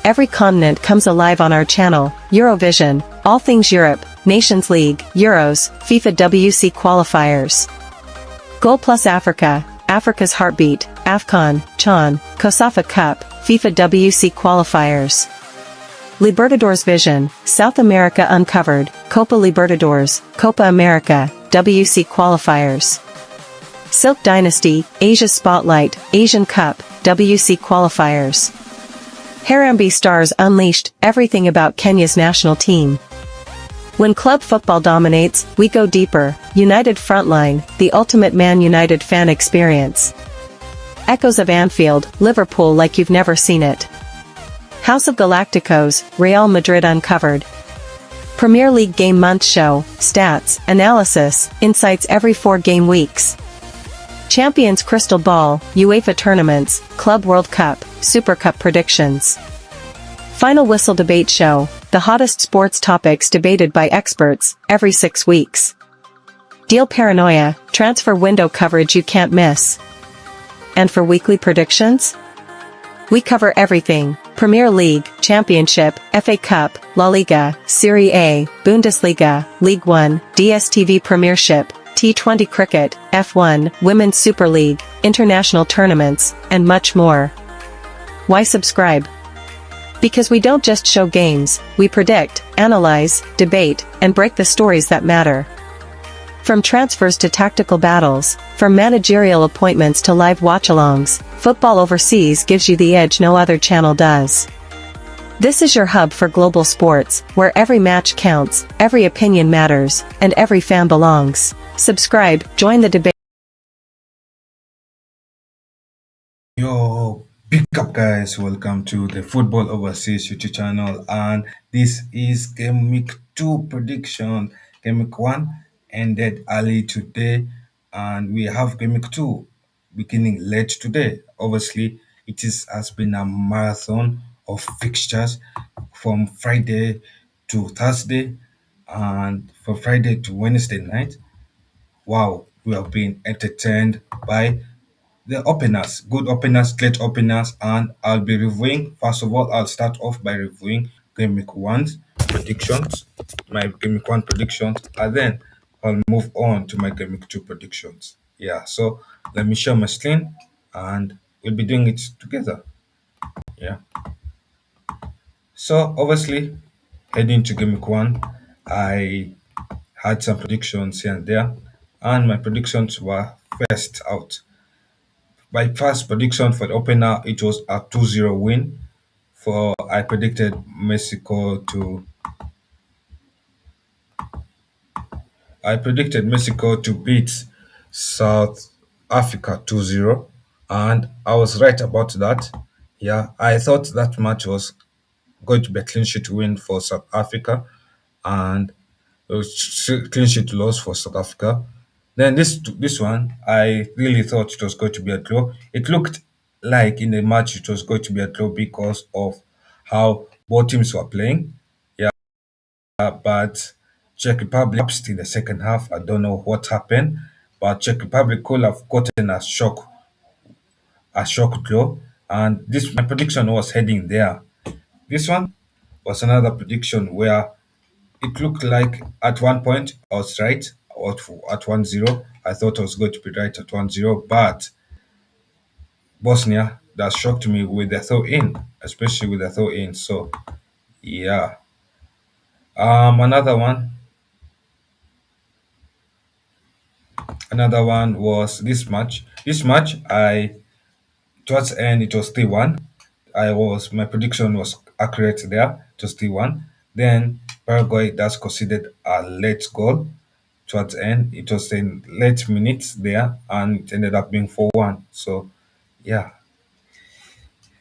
every continent comes alive on our channel, Eurovision, all things Europe, Nations League, Euros, FIFA WC qualifiers. Goal Plus Africa, Africa's Heartbeat, AFCON, CHAN, COSAFA Cup, FIFA WC qualifiers. Libertadores Vision, South America Uncovered, Copa Libertadores, Copa America, WC qualifiers. Silk Dynasty, Asia Spotlight, Asian Cup, WC qualifiers. Harambee Stars Unleashed, everything about Kenya's national team. When club football dominates, we go deeper, United Frontline, the ultimate Man United fan experience. Echoes of Anfield, Liverpool like you've never seen it. House of Galacticos, Real Madrid Uncovered. Premier League Game Month Show, Stats, Analysis, Insights every 4 game weeks. Champions Crystal Ball, UEFA Tournaments, Club World Cup, Super Cup Predictions. Final Whistle Debate Show, the hottest sports topics debated by experts, every 6 weeks. Deal Paranoia, transfer window coverage you can't miss. And for weekly predictions? We cover everything, Premier League, Championship, FA Cup, La Liga, Serie A, Bundesliga, League One, DStv Premiership, T20 Cricket, F1, Women's Super League, international tournaments, and much more. Why subscribe? Because we don't just show games, we predict, analyze, debate, and break the stories that matter. From transfers to tactical battles, from managerial appointments to live watch-alongs, Football Overseas gives you the edge no other channel does. This is your hub for global sports, where every match counts, every opinion matters, and every fan belongs. Subscribe, join the debate. Yo, big up guys, welcome to the Football Overseas YouTube channel, and this is Gameweek 2 prediction. Gameweek 1 ended early today, and we have Gameweek 2 beginning late today. Obviously, has been a marathon of fixtures from Friday to Thursday, and from Friday to Wednesday night. Wow, we have been entertained by the openers, good openers, great openers, and I'll be reviewing. First of all, I'll start off by reviewing Game Week 1's predictions, my Game Week 1 predictions, and then I'll move on to my Game Week 2 predictions. Yeah, so let me share my screen and we'll be doing it together. Yeah. So obviously, heading to Game Week 1, I had some predictions here and there, and my predictions were first out. My first prediction for the opener, it was a 2-0 win. For I predicted Mexico to beat South Africa 2-0, and I was right about that. Yeah, I thought that match was going to be a clean sheet win for South Africa, and it was clean sheet loss for South Africa. Then this one, I really thought it was going to be a draw. It looked like in the match it was going to be a draw because of how both teams were playing. Yeah, but Czech Republic lapsed in the second half. I don't know what happened, but Czech Republic could have gotten a shock draw, and this my prediction was heading there. This one was another prediction where it looked like at one point I was right at 1-0. I thought I was going to be right at 1-0, but Bosnia that shocked me with the throw in, especially with the throw in. So yeah. Another one was this match. This match I towards the end it was 3-1. My prediction was accurate there. It was 3-1. Then Paraguay that's conceded a late goal towards the end. It was in late minutes there, and it ended up being 4-1. So yeah.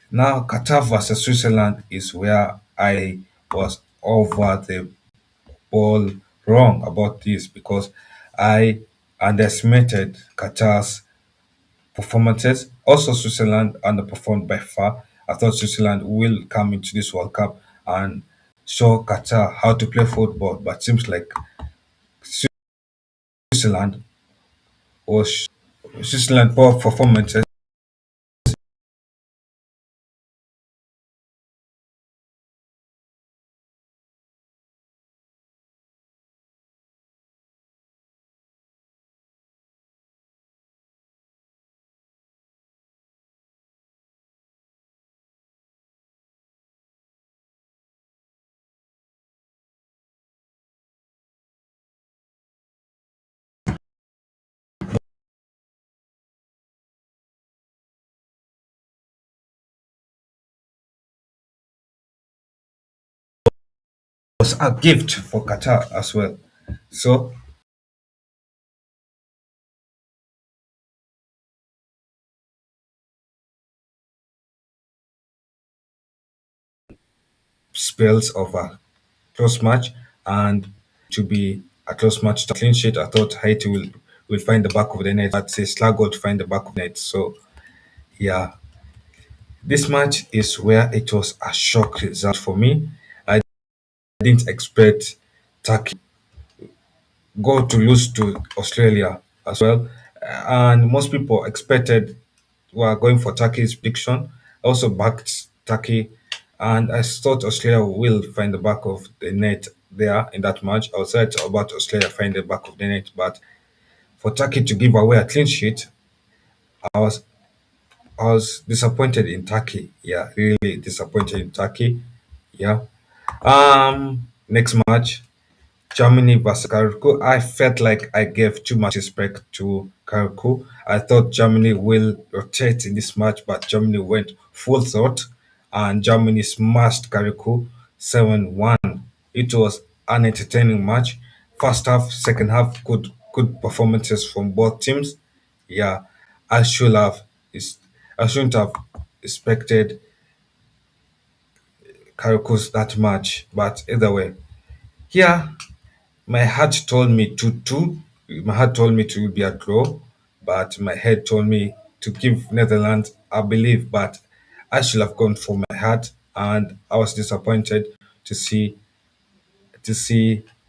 Now Qatar versus Switzerland is where I was over the ball wrong about this because I underestimated Qatar's performances. Also, Switzerland underperformed by far. I thought Switzerland will come into this World Cup and show Qatar how to play football, but seems like Switzerland was Switzerland poor performances was a gift for Qatar as well. So spells of a close match and to be a close match to clean sheet. I thought Haiti will find the back of the net, but they struggled to find the back of the net. So yeah, this match is where it was a shock result for me. I didn't expect Turkey go to lose to Australia as well, and most people expected were going for Turkey's prediction. I also backed Turkey, and I thought Australia will find the back of the net there in that match. I was right about Australia finding the back of the net, but for Turkey to give away a clean sheet, I was I was disappointed in Turkey. Yeah, really disappointed in Turkey. Yeah. Next match, Germany versus Karakou. I felt like I gave too much respect to Karakou. I thought Germany will rotate in this match, but Germany went full thought and Germany smashed Karakou 7-1. It was an entertaining match. First half, second half, good performances from both teams. Yeah, I should have is I shouldn't have expected Karakou's that much, but either way, yeah, my heart told me 2-2. My heart told me to be a draw, but my head told me to give Netherlands a belief. But I should have gone for my heart, and I was disappointed to see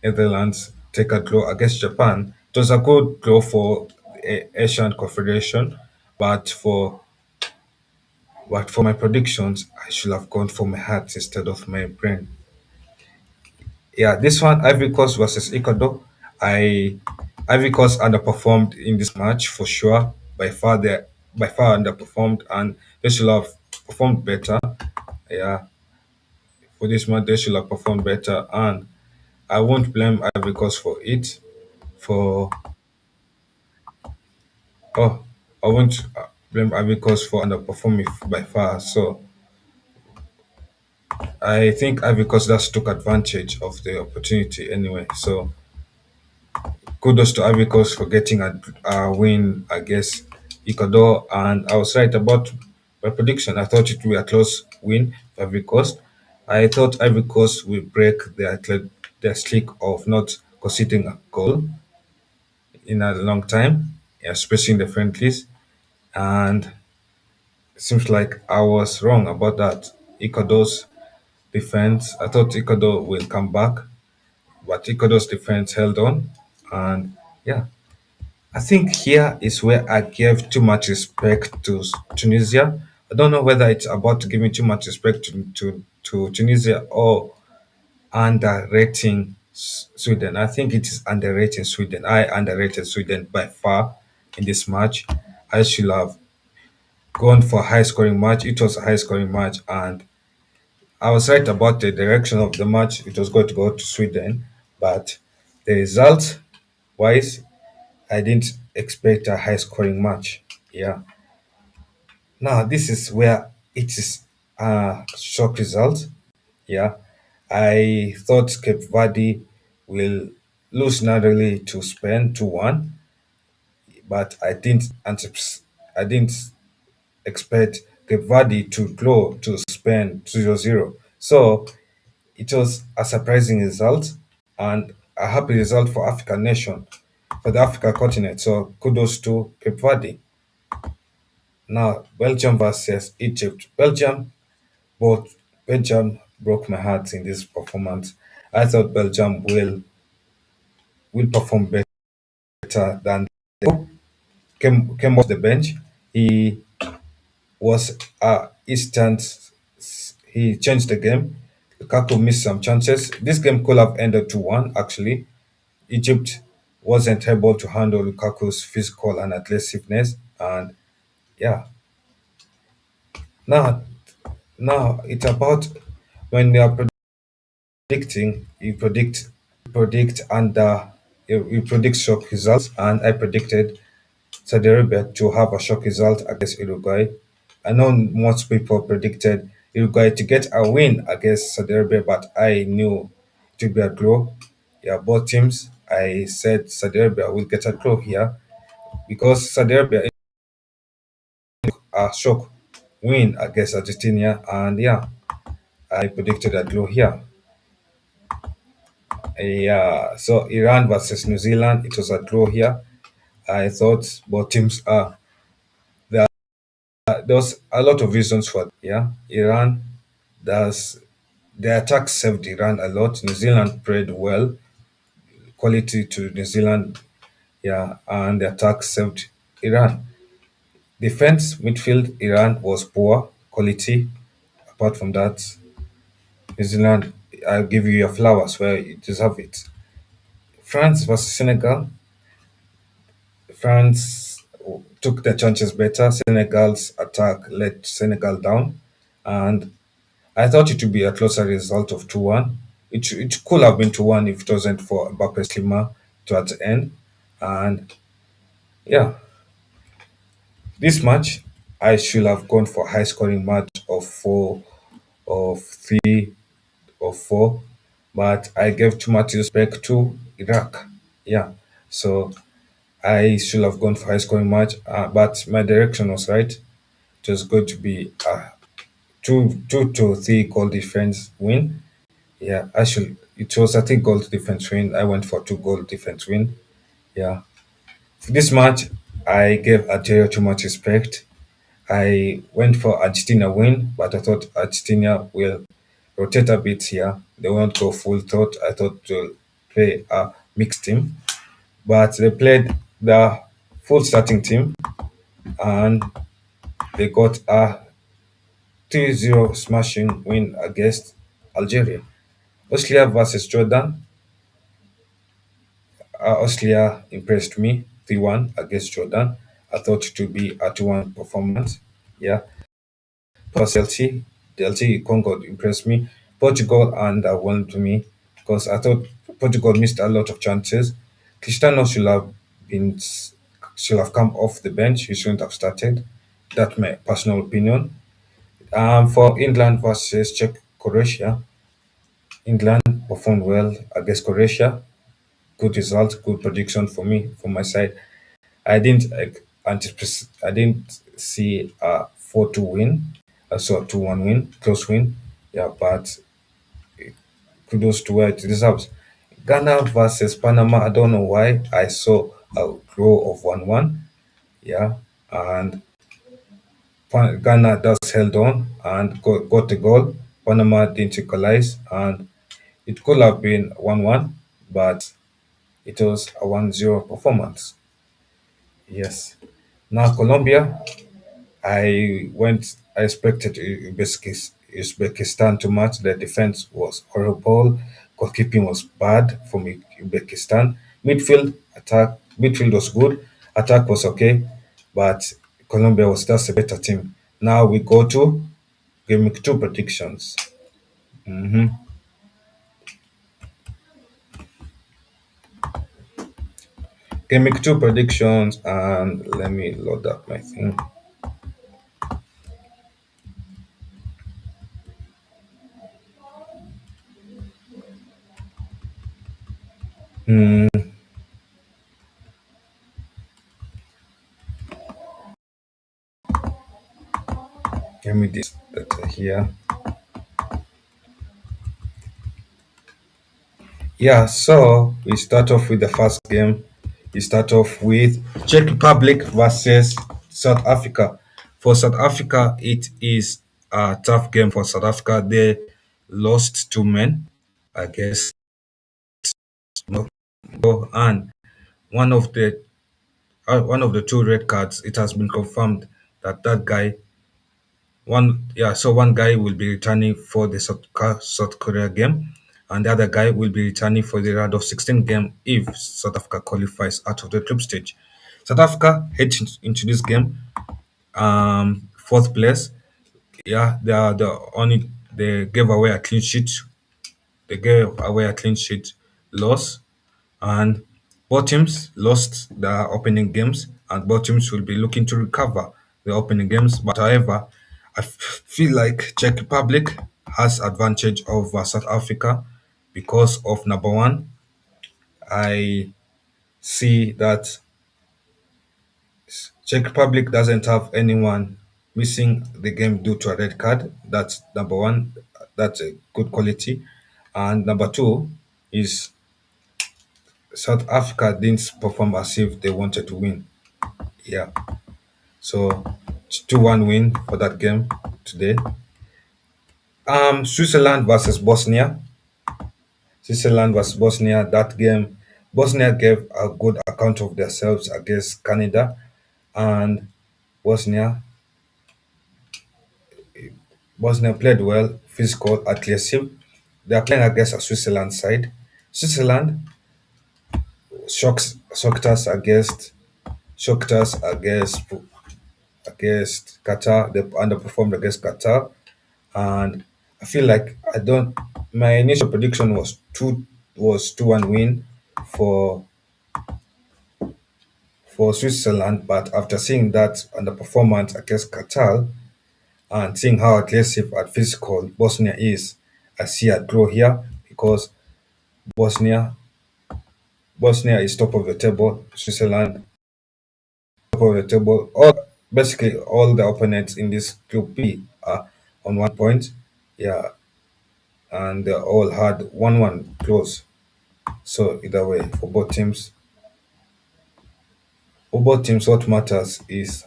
Netherlands take a draw against Japan. It was a good draw for Asian Confederation, but for my predictions, I should have gone for my heart instead of my brain. Yeah, this one, Ivory Coast versus Ecuador. I Ivory Coast underperformed in this match for sure. By far underperformed, and they should have performed better. Yeah, for this match they should have performed better, and I won't blame Ivory Coast for it. For oh, I won't blame Ivory Coast for underperforming by far. So I think Ivory Coast just took advantage of the opportunity anyway. So kudos to Ivory Coast for getting a win against Ecuador. And I was right about my prediction. I thought it would be a close win for Ivory Coast. I thought Ivory Coast will break their streak of not conceding a goal in a long time, especially in the friendlies. And it seems like I was wrong about that. Ecuador's defense, I thought Ecuador will come back, but Ecuador's defense held on. And yeah, I think here is where I gave too much respect to Tunisia. I don't know whether it's about giving too much respect to Tunisia or underrating Sweden. I think it is underrating Sweden. I underrated Sweden by far in this match. I should have gone for a high scoring match. It was a high scoring match, and I was right about the direction of the match. It was going to go to Sweden, but the result wise, I didn't expect a high scoring match. Yeah. Now this is where it is a shock result. Yeah. I thought Cape Verde will lose narrowly to Spain 2-1, but I didn't expect Cape Verde to draw to Spain 0-0. So it was a surprising result and a happy result for African nation, for the Africa continent. So kudos to Cape Verde. Now, Belgium versus Egypt. Belgium broke my heart in this performance. I thought Belgium will perform better than came off the bench. He was instant. He changed the game. Lukaku missed some chances. This game could have ended 2-1 actually. Egypt wasn't able to handle Lukaku's physical and aggressiveness, and yeah. Now, now it's about when you are predicting, you predict shock results, and I predicted Saudi Arabia to have a shock result against Uruguay. I know most people predicted Uruguay to get a win against Saudi Arabia, but I knew to be a draw. Yeah, both teams. I said Saudi Arabia will get a draw here because Saudi Arabia a shock win against Argentina, and yeah, I predicted a draw here. Yeah, so Iran versus New Zealand, it was a draw here. I thought both teams are there. There was a lot of reasons for that. Yeah, Iran does the attack saved Iran a lot. New Zealand played well, quality to New Zealand. Yeah, and the attack saved Iran. Defense midfield Iran was poor quality. Apart from that, New Zealand, I'll give you your flowers where you deserve it. France versus Senegal. France took their chances better. Senegal's attack let Senegal down, and I thought it would be a closer result of 2-1. It could have been 2-1 if it wasn't for Mbappe's Lima towards the end. And yeah, this match, I should have gone for high scoring match of 3 or 4, but I gave too much respect to Iraq. Yeah, so I should have gone for high scoring match, but my direction was right. It was going to be a 2 to 3 goal difference win. Yeah, I should. It was a 3 goal difference win. I went for 2 goal difference win. Yeah, for this match, I gave Algeria too much respect. I went for Argentina win, but I thought Argentina will rotate a bit here. They won't go full thought. I thought they'll play a mixed team, but they played the full starting team and they got a 3-0 smashing win against Algeria. Austria versus Jordan. Austria impressed me 3-1 against Jordan. I thought it would be a 2-1 performance. Yeah. Plus LT Congo impressed me. Portugal underwhelmed me because I thought Portugal missed a lot of chances. Cristiano been should have come off the bench. He shouldn't have started. That's my personal opinion. For England versus Czech Croatia, England performed well against Croatia. Good result, good prediction for me from my side. I didn't anticipate. I didn't see a 4-2 win. I saw a 2-1 win, close win. Yeah, but kudos to where it deserves. Ghana versus Panama. I don't know why I saw a draw of 1-1. Yeah, and Ghana does held on and got the goal. Panama didn't equalize, and it could have been 1-1, but it was a 1-0 performance. Yes. Now Colombia, I expected Uzbekistan to match. The defense was horrible. Goalkeeping was bad from Uzbekistan. Midfield was good. Attack was okay, but Colombia was just a better team. Now we go to Game 2 predictions. Game 2 predictions, and let me load up my thing. Let me this better here. Yeah, so we start off with the first game. We start off with Czech Republic versus South Africa. For South Africa, it is a tough game for South Africa. They lost 2 men, I guess. No, and one of the one of the 2 red cards. It has been confirmed that that guy one guy will be returning for the South Korea game, and the other guy will be returning for the round of 16 game if South Africa qualifies out of the group stage. South Africa head into this game, fourth place. Yeah, they are the only they gave away a clean sheet. They gave away a clean sheet loss, and both teams lost their opening games, and both teams will be looking to recover the opening games. But however, I feel like Czech Republic has advantage over South Africa. because of number one, I see that Czech Republic doesn't have anyone missing the game due to a red card. That's number one. That's a good quality. And number two is South Africa didn't perform as if they wanted to win. Yeah. So it's 2-1 win for that game today. Switzerland versus Bosnia. Switzerland versus Bosnia. That game, Bosnia gave a good account of themselves against Canada, and Bosnia Bosnia played well, physical, aggressive. They are playing against a Switzerland side. Switzerland shocked us against Qatar. They underperformed against Qatar, and I feel like I don't. My initial prediction was 2-1 win for for Switzerland, but after seeing that underperformance against Qatar and seeing how aggressive and physical Bosnia is, I see a draw here because Bosnia Bosnia is top of the table, Switzerland top of the table. Basically all the opponents in this group B are on 1 point. Yeah, and they all had 1-1 close. So either way, for both teams, what matters is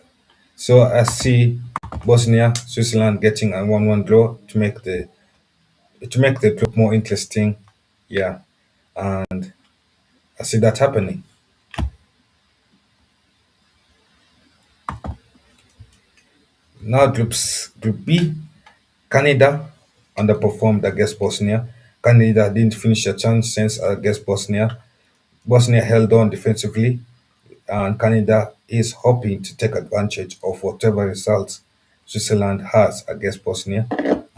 so I see Bosnia, Switzerland getting a 1-1 draw to make the group more interesting. Yeah, and I see that happening. Now Group B, Canada underperformed against Bosnia. Canada didn't finish a chance against Bosnia. Bosnia held on defensively, and Canada is hoping to take advantage of whatever results Switzerland has against Bosnia,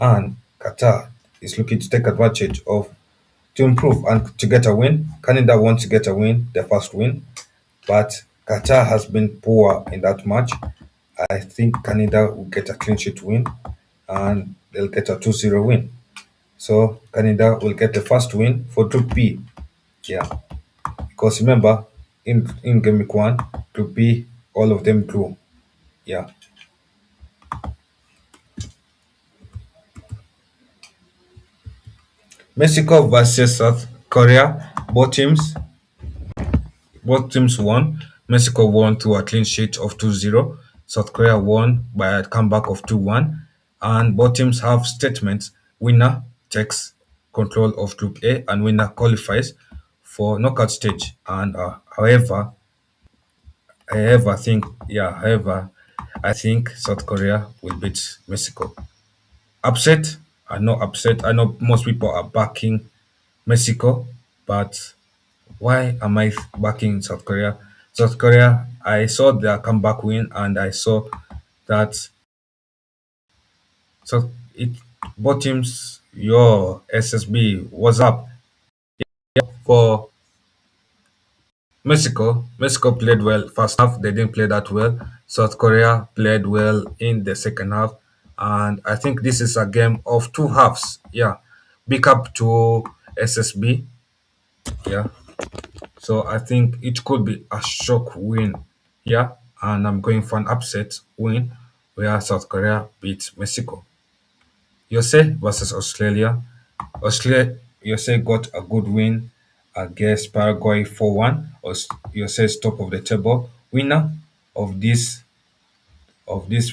and Qatar is looking to take advantage of to improve and to get a win. Canada wants to get a win, their first win, but Qatar has been poor in that match. I think Canada will get a clean sheet win and they'll get a 2-0 win. So Canada will get the first win for Group B. Yeah, because remember, in Gameweek 1, Group B, all of them drew. Yeah. Mexico versus South Korea. Both teams won. Mexico won through a clean sheet of 2-0. South Korea won by a comeback of 2-1. And both teams have statements. Winner takes control of Group A and winner qualifies for knockout stage. And however, I think South Korea will beat Mexico. Upset? I know upset. I know most people are backing Mexico, but why am I backing South Korea? South Korea, I saw their comeback win and I saw that so it both teams, your SSB was up for Mexico played well first half, they didn't play that well. South Korea played well in the second half, and I think this is a game of two halves. Yeah. Big up to SSB. Yeah. So I think it could be a shock win here, and I'm going for an upset win where South Korea beats Mexico. USA versus Australia. USA got a good win against Paraguay 4-1. USA is top of the table. Winner of this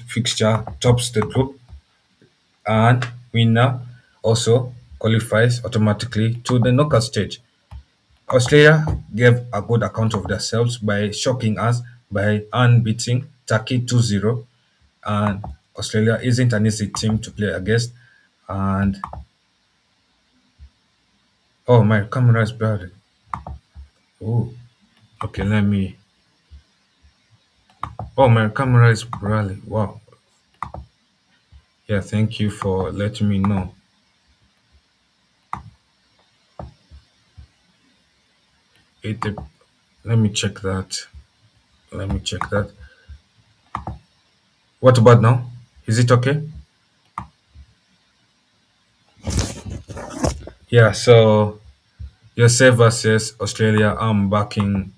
fixture tops the group, and winner also qualifies automatically to the knockout stage. Australia gave a good account of themselves by shocking us by unbeating Turkey 2-0, and Australia isn't an easy team to play against. And oh, my camera is blurry. Oh, okay, let me. Oh, my camera is blurry. Wow. Yeah, thank you for letting me know. It. Let me check that. Let me check that. What about now? Is it okay? Yeah. So USA versus Australia. I'm backing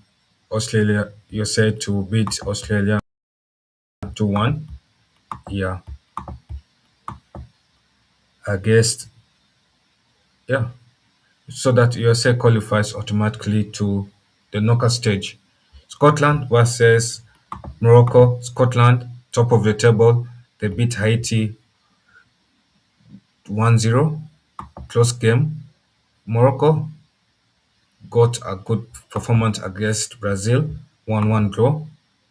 Australia. USA to beat Australia 2-1. Yeah, I guess. Yeah, so that USA qualifies automatically to the knockout stage. Scotland versus Morocco. Scotland, top of the table. They beat Haiti 1-0. Close game. Morocco got a good performance against Brazil, 1-1 draw,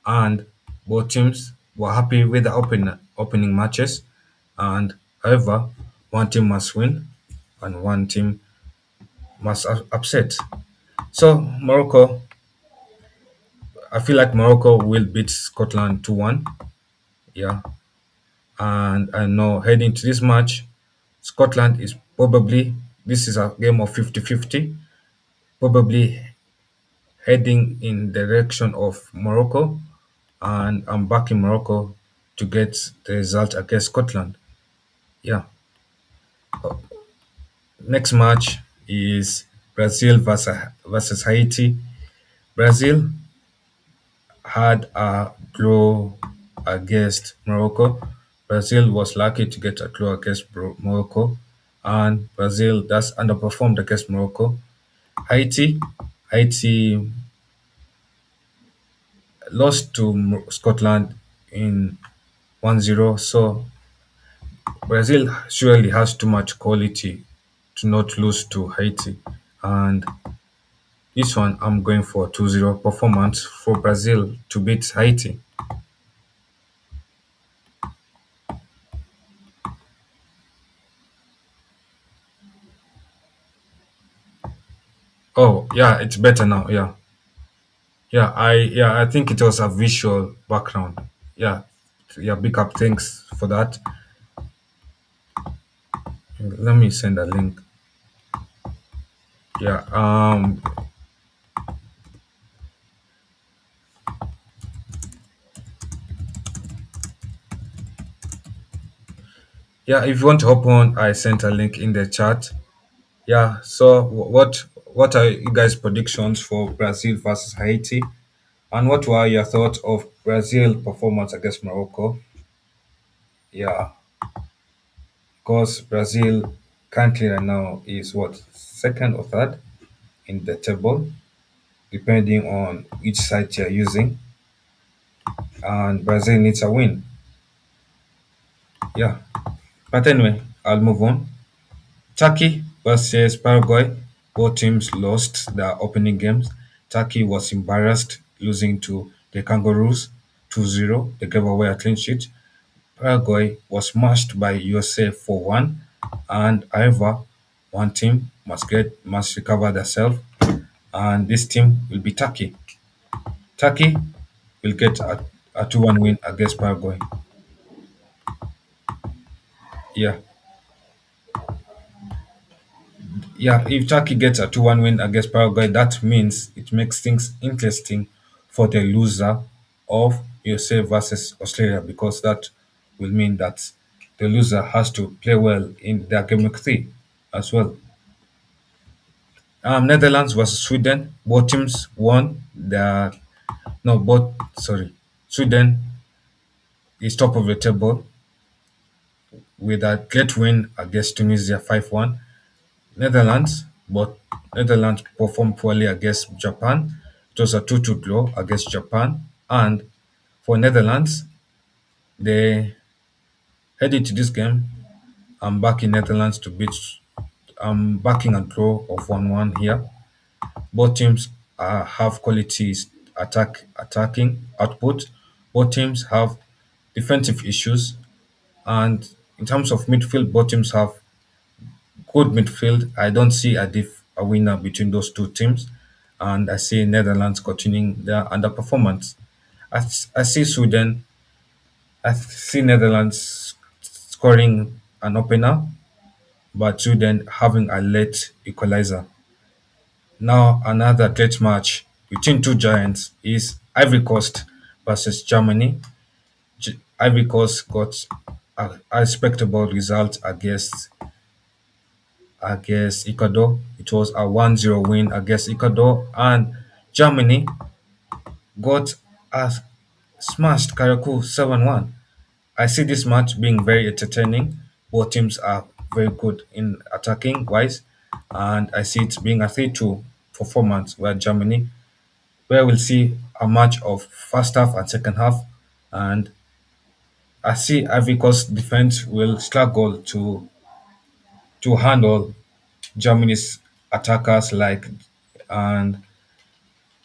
and both teams were happy with the opening matches. And however, one team must win and one team must upset. So Morocco, I feel like Morocco will beat Scotland 2-1. Yeah, and I know heading to this match, Scotland is probably, this is a game of 50-50, probably heading in direction of Morocco, and I'm backing Morocco to get the result against Scotland. Yeah. Next match is Brazil versus Haiti. Brazil had a draw against Morocco. Brazil was lucky to get a draw against Morocco, and Brazil thus underperformed against Morocco. Haiti, Haiti lost to Scotland in 1-0. So Brazil surely has too much quality to not lose to Haiti. And this one, I'm going for 2-0 performance for Brazil to beat Haiti. Oh, yeah, it's better now. Yeah. Yeah, I think it was a visual background. Yeah. Yeah, big up. Thanks for that. Let me send a link. Yeah. Yeah, if you want to hop on, I sent a link in the chat. Yeah, so what are you guys' predictions for Brazil versus Haiti? And what were your thoughts of Brazil performance against Morocco? Yeah, because Brazil currently right now is what, second or third in the table, depending on which site you're using. And Brazil needs a win. Yeah. But anyway, I'll move on. Turkey versus Paraguay. Both teams lost their opening games. Turkey was embarrassed, losing to the Kangaroos 2-0. They gave away a clean sheet. Paraguay was smashed by USA 4-1. And however, one team must recover themselves, and this team will be Turkey. Turkey will get a 2-1 win against Paraguay. Yeah. Yeah, if Turkey gets a 2-1 win against Paraguay, that means it makes things interesting for the loser of USA versus Australia, because that will mean that the loser has to play well in their Gameweek 3 as well. Netherlands versus Sweden, both teams won their. No, both. Sorry. Sweden is top of the table with a great win against Tunisia 5-1. Netherlands, but Netherlands performed poorly against Japan. It was a 2-2 draw against Japan. And for Netherlands, they head into this game. I'm backing Netherlands to beat. I'm backing a draw of 1-1 here. Both teams have qualities attacking output. Both teams have defensive issues. And in terms of midfield, both teams have good midfield. I don't see a winner between those two teams, and I see Netherlands continuing their underperformance. I see Sweden. I see Netherlands scoring an opener, but Sweden having a late equalizer. Now another great match between two giants is Ivory Coast versus Germany. Ivory Coast got a respectable result against against Ecuador. It was a 1-0 win against Ecuador, and Germany got a smashed Karakou 7-1. I see this match being very entertaining. Both teams are very good in attacking wise, and I see it being a 3-2 performance where Germany, where we'll see a match of first half and second half, and I see Ivory Coast defense will struggle to handle Germany's attackers and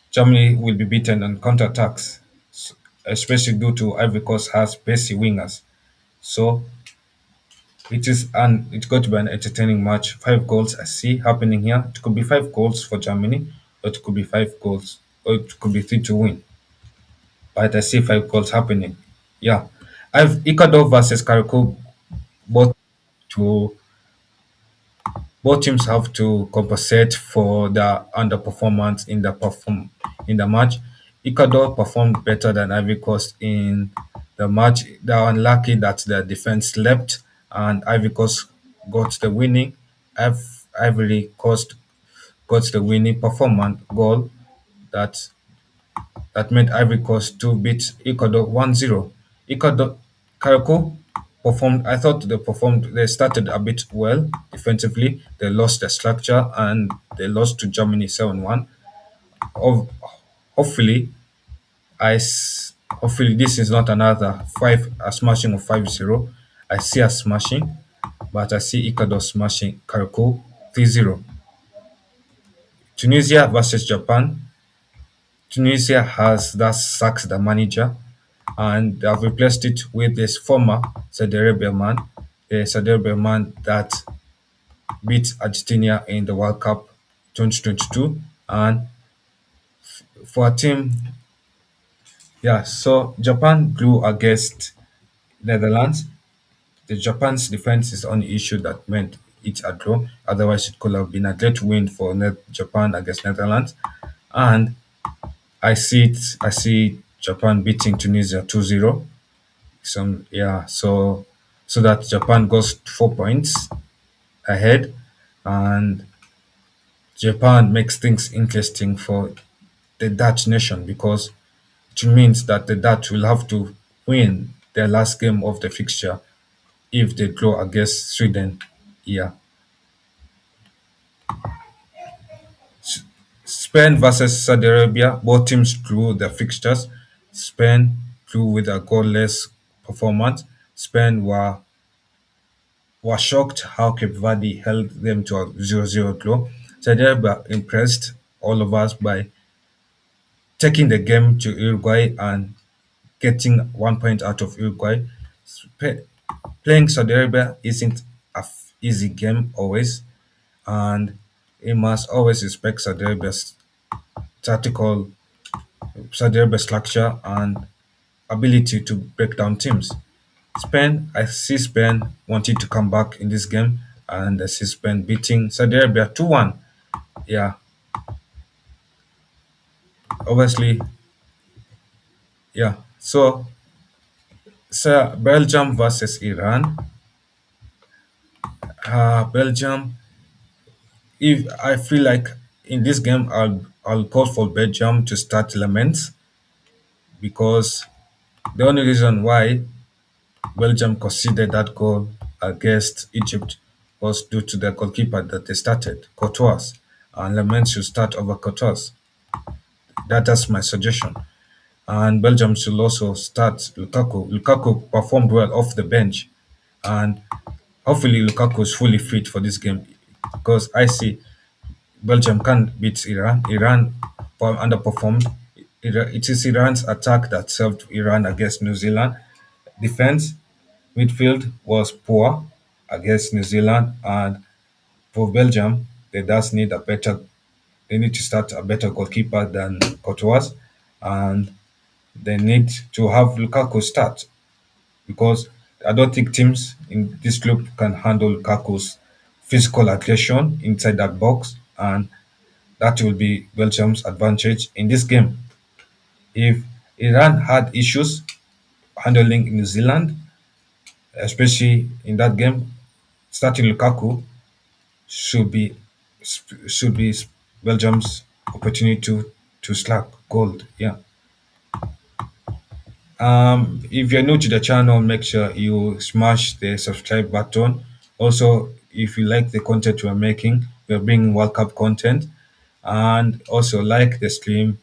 Germany will be beaten on counterattacks, especially due to Ivory Coast has pacey wingers. So it's going to be an entertaining match. 5 goals I see happening here. It could be 5 goals for Germany, or it could be 5 goals, or it could be 3 to win. But I see 5 goals happening. Yeah. I've Ecuador versus Carrico, both to both teams have to compensate for the underperformance in the match. Ecuador performed better than Ivory Coast in the match. They are unlucky that the defense slept and Ivory Coast got the winning. Ivory Coast got the winning performance goal that that made Ivory Coast to beat Ecuador 1-0. Ecuador Carrico performed I thought they started a bit well defensively. They lost their structure and they lost to Germany 7-1. Of hopefully hopefully this is not another five a smashing of 5-0. I see a smashing, but I see Ecuador smashing Carrico 3-0. Tunisia versus Japan. Tunisia has thus sacked the manager and they have replaced it with this former Saudi Arabia man, the Saudi Arabia man that beat Argentina in the World Cup 2022. And for a team, yeah, so Japan drew against Netherlands. The Japan's defense is the only issue that meant it a draw. Otherwise, it could have been a great win for Japan against Netherlands. And I see Japan beating Tunisia 2-0. So that Japan goes 4 points ahead, and Japan makes things interesting for the Dutch nation because it means that the Dutch will have to win their last game of the fixture if they draw against Sweden. Yeah. Spain versus Saudi Arabia, both teams drew their fixtures. Spain drew with a goalless performance. Spain were shocked how Cape Verde held them to a 0-0 draw. Saudi Arabia impressed all of us by taking the game to Uruguay and getting 1 point out of Uruguay. Sp- Playing Saudi Arabia isn't an easy game always, and you must always respect tactical Saudi Arabia structure and ability to break down teams. I see Spain wanting to come back in this game, and I see Spain beating Saudi Arabia 2-1. Yeah, obviously, yeah. So Belgium versus Iran. Belgium. If I feel like in this game, I'll call for Belgium to start Laments because the only reason why Belgium conceded that goal against Egypt was due to the goalkeeper that they started, Courtois, and Laments should start over Courtois. That's my suggestion. And Belgium should also start Lukaku. Lukaku performed well off the bench, and hopefully Lukaku is fully fit for this game because I see Belgium can beat Iran. Iran underperformed. It is Iran's attack that served Iran against New Zealand. Defense midfield was poor against New Zealand, and for Belgium, they does need a better. They need to start a better goalkeeper than Courtois, and they need to have Lukaku start because I don't think teams in this group can handle Lukaku's physical aggression inside that box, and that will be Belgium's advantage in this game. If Iran had issues handling New Zealand, especially in that game, starting Lukaku should be should be Belgium's opportunity to slap gold. Yeah. If you're new to the channel, make sure you smash the subscribe button. Also, if you like the content we're making, we're bringing World Cup content, and also like the stream,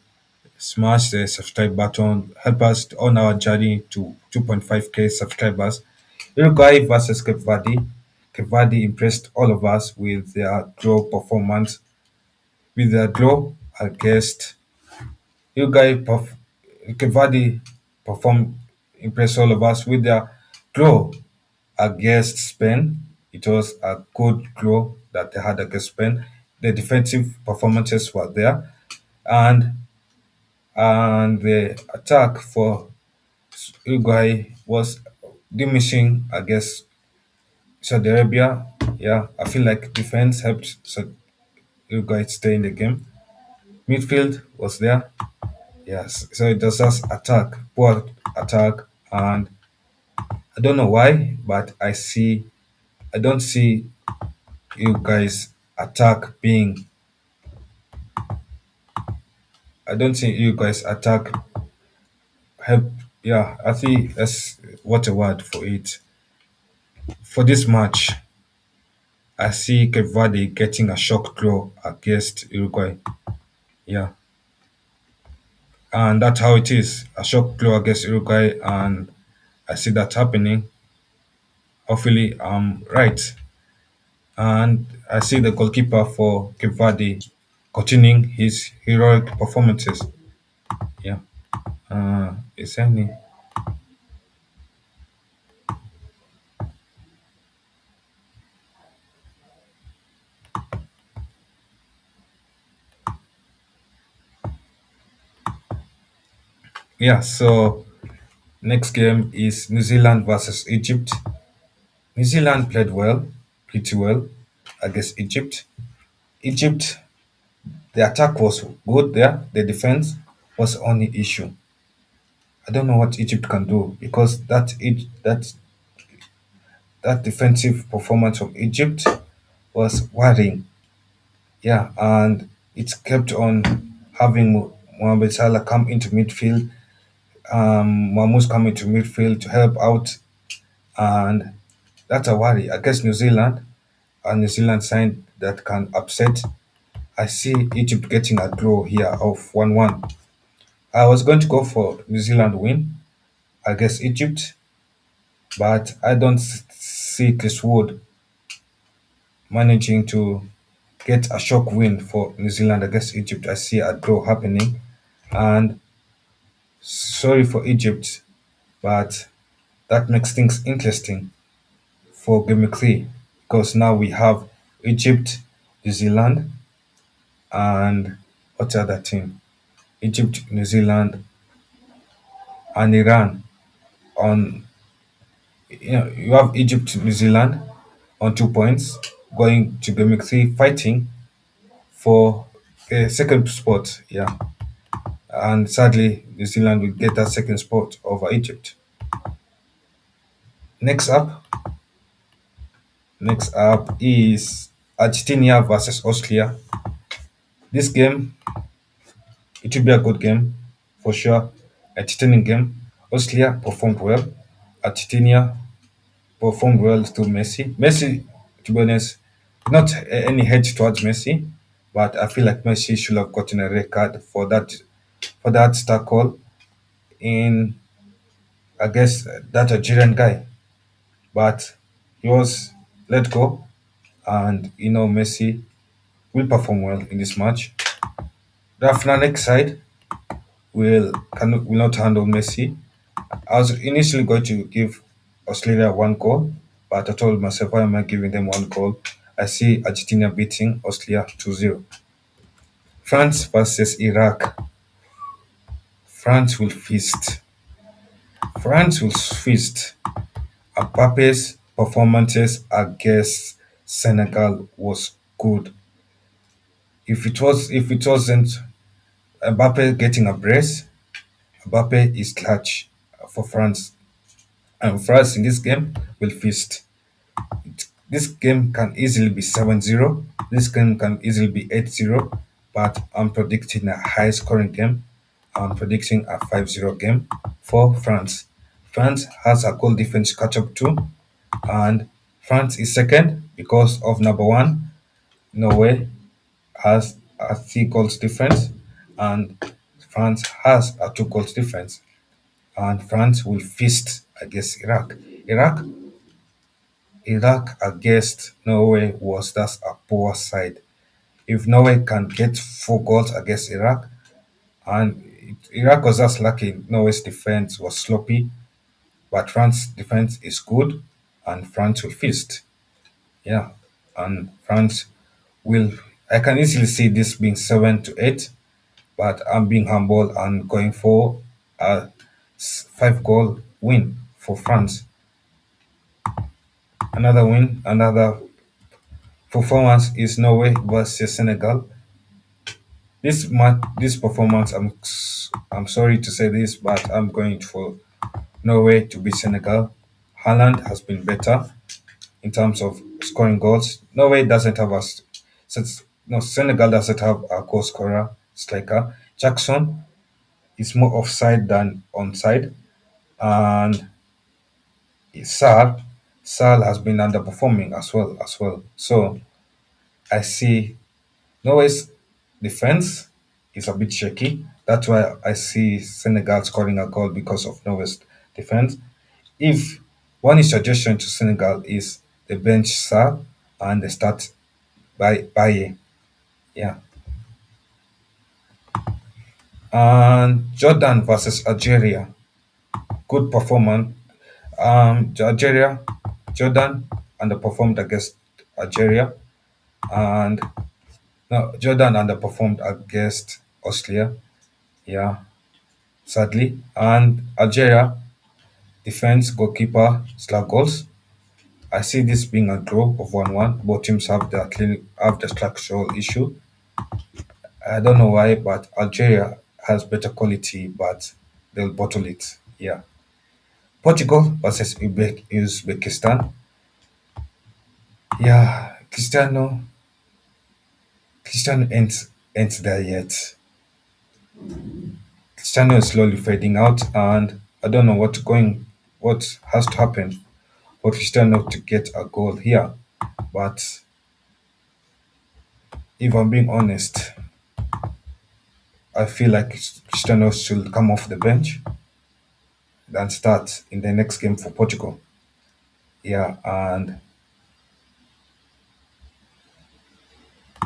smash the subscribe button. Help us on our journey to 2.5k subscribers. Uruguay versus Cape Verde. Cape Verde impressed all of us with their draw performance, with their draw against Uruguay. Cape Verde performed impressed all of us with their draw against Spain. It was a good draw that they had against Spain. The defensive performances were there, and the attack for Uruguay was diminishing against Saudi Arabia. Yeah, I feel like defense helped Uruguay stay in the game. Midfield was there. Yes, so it was just attack, poor attack, and I don't know why, but I don't see you guys attack being. I don't see you guys attack help. Yeah, I think that's what a word for it. For this match, I see Cape Verde getting a shock draw against Uruguay. Yeah, and that's how it is. A shock draw against Uruguay, and I see that happening. Hopefully, I'm right. And I see the goalkeeper for Cape Verde continuing his heroic performances. Yeah. Is there any? Yeah. So next game is New Zealand versus Egypt. New Zealand played well, pretty well against Egypt. Egypt, the attack was good there. The defense was the only issue. I don't know what Egypt can do because that defensive performance of Egypt was worrying. Yeah, and it kept on having Mohamed Salah come into midfield, Mahmoud come into midfield to help out, and that's a worry. I guess New Zealand, a New Zealand side that can upset. I see Egypt getting a draw here of 1-1. I was going to go for New Zealand win against Egypt, but I don't see Chris Wood managing to get a shock win for New Zealand against Egypt. I see a draw happening, and sorry for Egypt, but that makes things interesting for Game 3 because now we have Egypt, New Zealand, and what's the other team? Egypt, New Zealand, and Iran on. You have Egypt, New Zealand on 2 points, going to Game 3, fighting for a second spot. Yeah, and sadly, New Zealand will get that second spot over Egypt. Next up, next up is Argentina versus Austria. This game, it will be a good game for sure. Entertaining game. Austria performed well. Argentina performed well to Messi. Messi, to be honest, not any hate towards Messi, but I feel like Messi should have gotten a red card for that tackle in I guess that Algerian guy. But he was let go, and Messi will perform well in this match. The next side will not handle Messi. I was initially going to give Australia one goal, but I told myself, why am I giving them one goal? I see Argentina beating Austria 2-0. France versus Iraq. France will feast. France will feast. Mbappe's performances against Senegal was good. If it wasn't Mbappe getting a brace, Mbappe is clutch for France. And France in this game will feast. This game can easily be 7-0. This game can easily be 8-0, but I'm predicting a high scoring game. I'm predicting a 5-0 game for France. France has a goal difference catch up to, and France is second because of number one. Norway has a 3 goals difference, and France has a 2 goals difference. And France will feast against Iraq. Iraq against Norway was just a poor side. If Norway can get 4 goals against Iraq, and Iraq was just lucky, Norway's defense was sloppy, but France's defense is good, and France will feast. Yeah, and France will. I can easily see this being 7-8, but I'm being humble and going for a 5 goal win for France. Another win, another performance is Norway versus Senegal. This performance, I'm sorry to say this, but I'm going for Norway to beat Senegal. Haaland has been better in terms of scoring goals. Norway doesn't have since no Senegal doesn't have a goal scorer striker. Jackson is more offside than onside, and Sal Sal has been underperforming as well. So I see Norway's defense is a bit shaky. That's why I see Senegal scoring a goal because of Norway's defense. If one suggestion to Senegal is the bench Sal and they start by Baye. Yeah. And Jordan versus Algeria. Good performance. Algeria, Jordan underperformed against Algeria, and no, Jordan underperformed against Austria. Yeah, sadly. And Algeria defense goalkeeper slash goals. I see this being a draw of 1-1. Both teams have the structural issue. I don't know why, but Algeria has better quality, but they'll bottle it. Yeah. Portugal versus Uzbekistan. Yeah, Cristiano ain't there yet. Cristiano is slowly fading out, and I don't know what has to happen for Cristiano to get a goal here. But if I'm being honest, I feel like Cristiano should come off the bench than start in the next game for Portugal. Yeah, and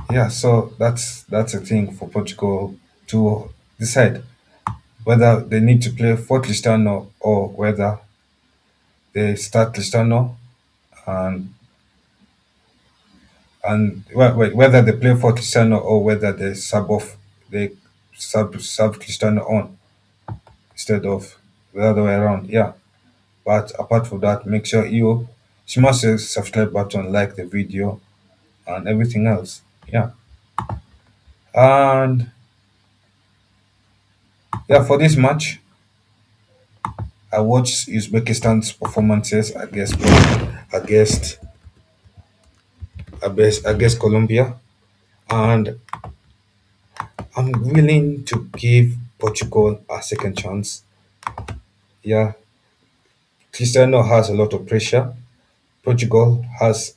yeah, so that's a thing for Portugal to decide whether they need to play for Cristiano or whether they start Cristiano and whether they play for Cristiano or whether they sub Cristiano on instead of the other way around. Yeah. But apart from that, make sure you smash the subscribe button, like the video, and everything else. Yeah. And yeah, for this match, I watched Uzbekistan's performances against against Colombia, and I'm willing to give Portugal a second chance. Yeah, Cristiano has a lot of pressure. Portugal has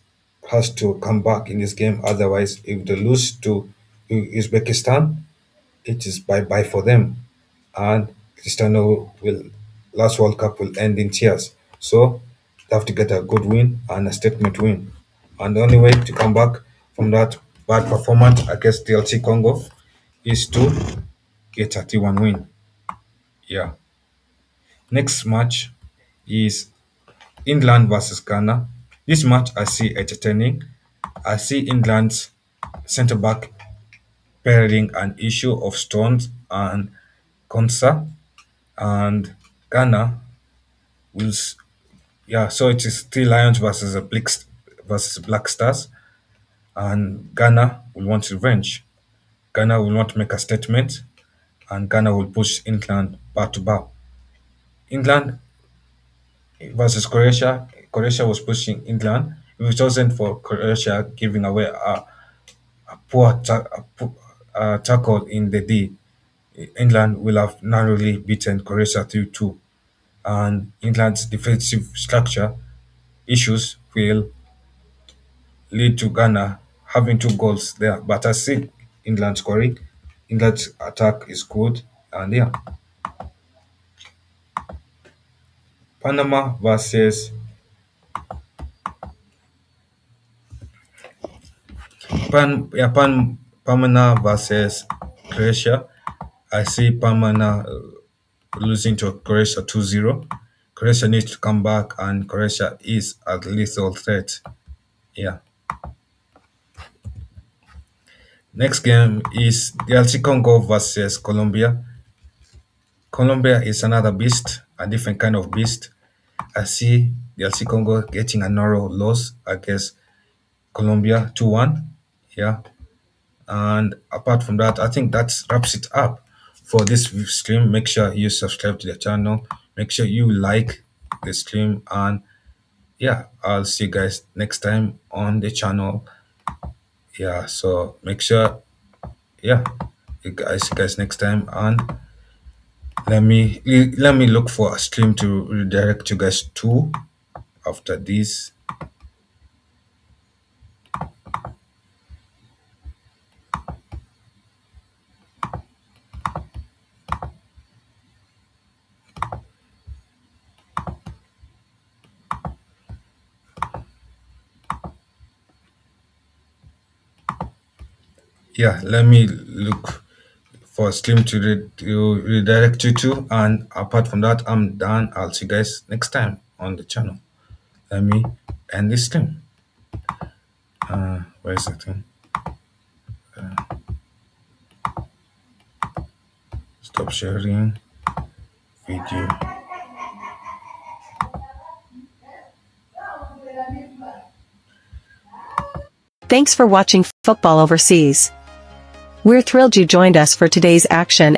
to come back in this game. Otherwise, if they lose to Uzbekistan, it is bye bye for them, and Cristiano will last World Cup will end in tears. So they have to get a good win and a statement win, and the only way to come back from that bad performance against DLC Congo is to get a T1 win. Yeah. Next match is England versus Ghana. This match I see entertaining. I see England's centre back pairing an issue of Stones and Konsa, and Ghana will. Yeah, so it is three Lions versus versus Black Stars, and Ghana will want revenge. Ghana will want to make a statement, and Ghana will push England bar to bar. England versus Croatia. Croatia was pushing England. If it wasn't for Croatia giving away a poor, tackle in the D, England will have narrowly beaten Croatia 3-2. And England's defensive structure issues will lead to Ghana having 2 goals there. But I see England scoring. England's attack is good. And yeah, Panama versus Panama versus Croatia. I see Panama losing to Croatia 2-0. Croatia needs to come back, and Croatia is a lethal threat. Yeah. Next game is DRC Congo versus Colombia. Colombia is another beast, a different kind of beast. I see DRC Congo getting a narrow loss against Colombia 2-1. Yeah. And apart from that, I think that wraps it up for this stream. Make sure you subscribe to the channel. Make sure you like the stream. And yeah, I'll see you guys next time on the channel. Yeah, so make sure, yeah, I see you guys next time. And let me look for a stream to redirect you guys to after this. Yeah, let me look for a stream to redirect you to. And apart from that, I'm done. I'll see you guys next time on the channel. Let me end this stream. Where's the thing? Stop sharing video. Thanks for watching Football Overseas. We're thrilled you joined us for today's action